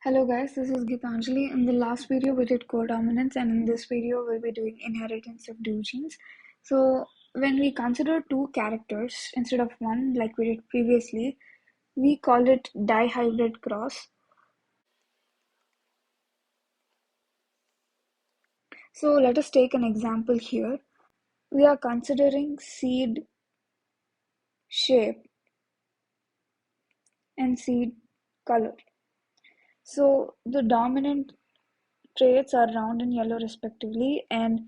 Hello guys, this is Geethanjali. In the last video we did codominance, and in this video we'll be doing inheritance of two genes. So when we consider two characters instead of one like we did previously, we call it dihybrid cross. So let us take an example here. We are considering seed shape and seed color. So the dominant traits are round and yellow respectively, and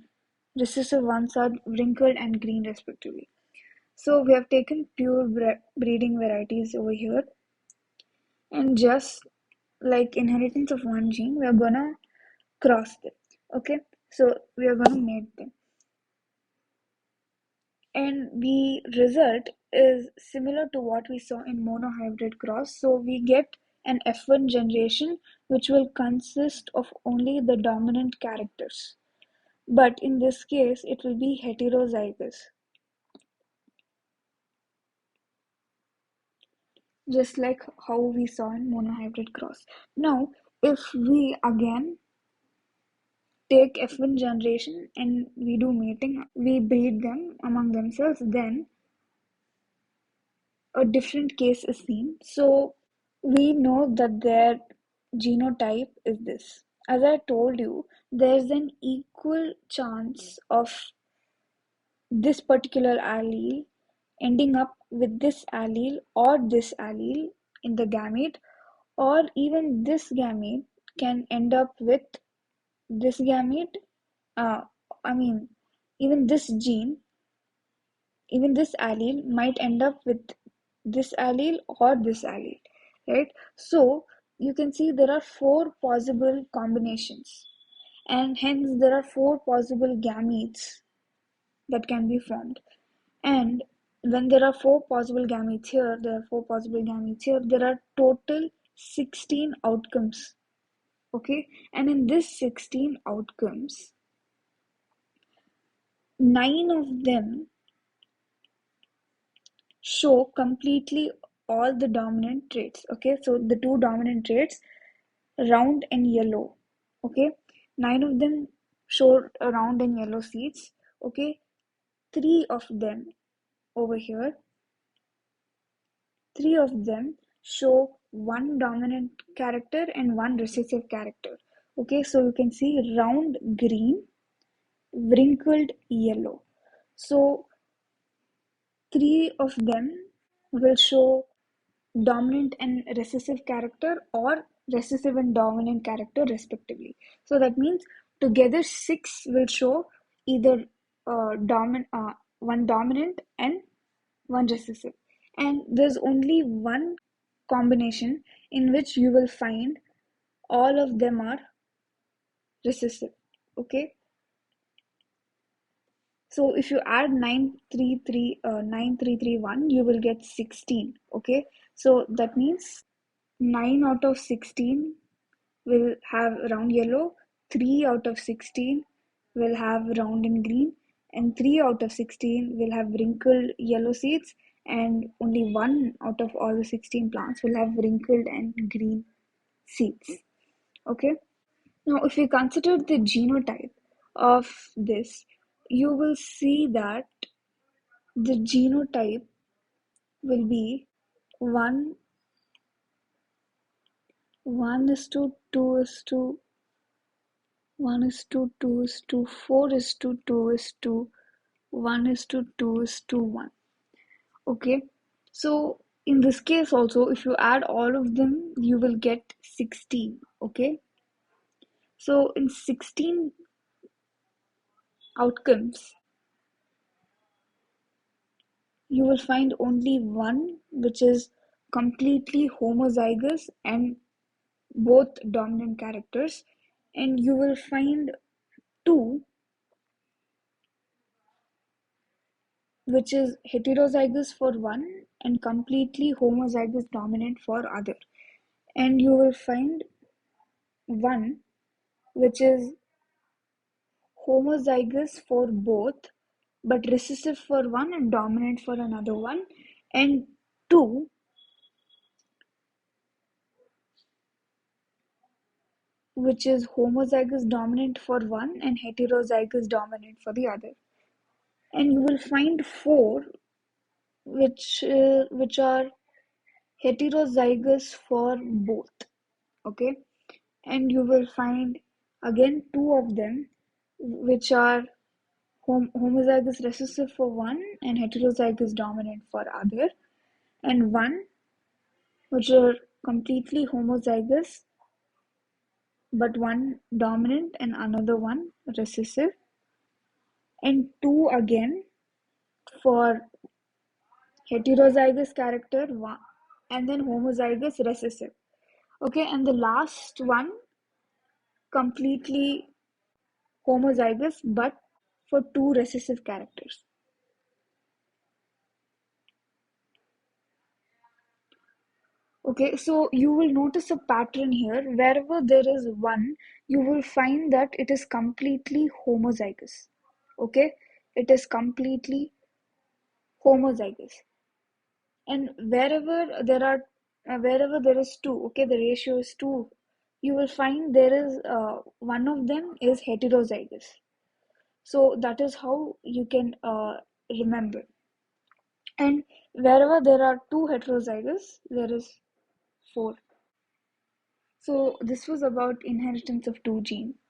recessive ones are wrinkled and green respectively. So we have taken pure breeding varieties over here, and just like inheritance of one gene, we are gonna cross them. Okay, so we are gonna mate them, and the result is similar to what we saw in monohybrid cross. So we get an F1 generation which will consist of only the dominant characters, but in this case it will be heterozygous, just like how we saw in monohybrid cross. Now, if we again take F1 generation and we do mating, we breed them among themselves, then a different case is seen. So we know that their genotype is this. As I told you, there's an equal chance of this particular allele ending up with this allele or this allele in the gamete, or even this gamete can end up with this gamete. uh, I mean, even this gene, even this allele might end up with this allele or this allele, right? So you can see there are four possible combinations, and hence there are four possible gametes that can be formed. And when there are four possible gametes here, there are total 16 outcomes. Okay, and in this 16 outcomes, 9 of them show completely all the dominant traits. Okay, so the two dominant traits, round and yellow. Okay, 9 of them show round and yellow seeds. Okay, 3 of them over here, 3 of them show one dominant character and one recessive character. Okay, so you can see round green, wrinkled yellow. So 3 of them will show dominant and recessive character, or recessive and dominant character respectively. So that means together 6 will show either one dominant and one recessive. And there's only one combination in which you will find all of them are recessive. Okay, so if you add 9331, you will get 16. Okay, so that means 9 out of 16 will have round yellow, 3 out of 16 will have round and green, and 3 out of 16 will have wrinkled yellow seeds, and only 1 out of all the 16 plants will have wrinkled and green seeds. Okay, now if we consider the genotype of this, you will see that the genotype will be 1 1 is to 2 is to 1 is to 2 is to 4 is to 2 is to 1 is to 2 is to 1. Okay, so in this case also, if you add all of them, you will get 16. Okay, so in 16 outcomes, you will find only one which is completely homozygous and both dominant characters, and you will find two which is heterozygous for one and completely homozygous dominant for other, and you will find one which is homozygous for both but recessive for one and dominant for another one, and two which is homozygous dominant for one and heterozygous dominant for the other. And you will find four which are heterozygous for both. Okay, and you will find again two of them which are homozygous recessive for one and heterozygous dominant for other, and one which are completely homozygous but one dominant and another one recessive, and two again for heterozygous character one and then homozygous recessive. Okay, and the last one completely homozygous but for two recessive characters. Okay, so you will notice a pattern here. Wherever there is one, you will find that it is completely homozygous. Okay, it is completely homozygous. And wherever there is two, okay, the ratio is two, you will find there is one of them is heterozygous. So that is how you can remember. And wherever there are two heterozygous, there is four. So this was about inheritance of two genes.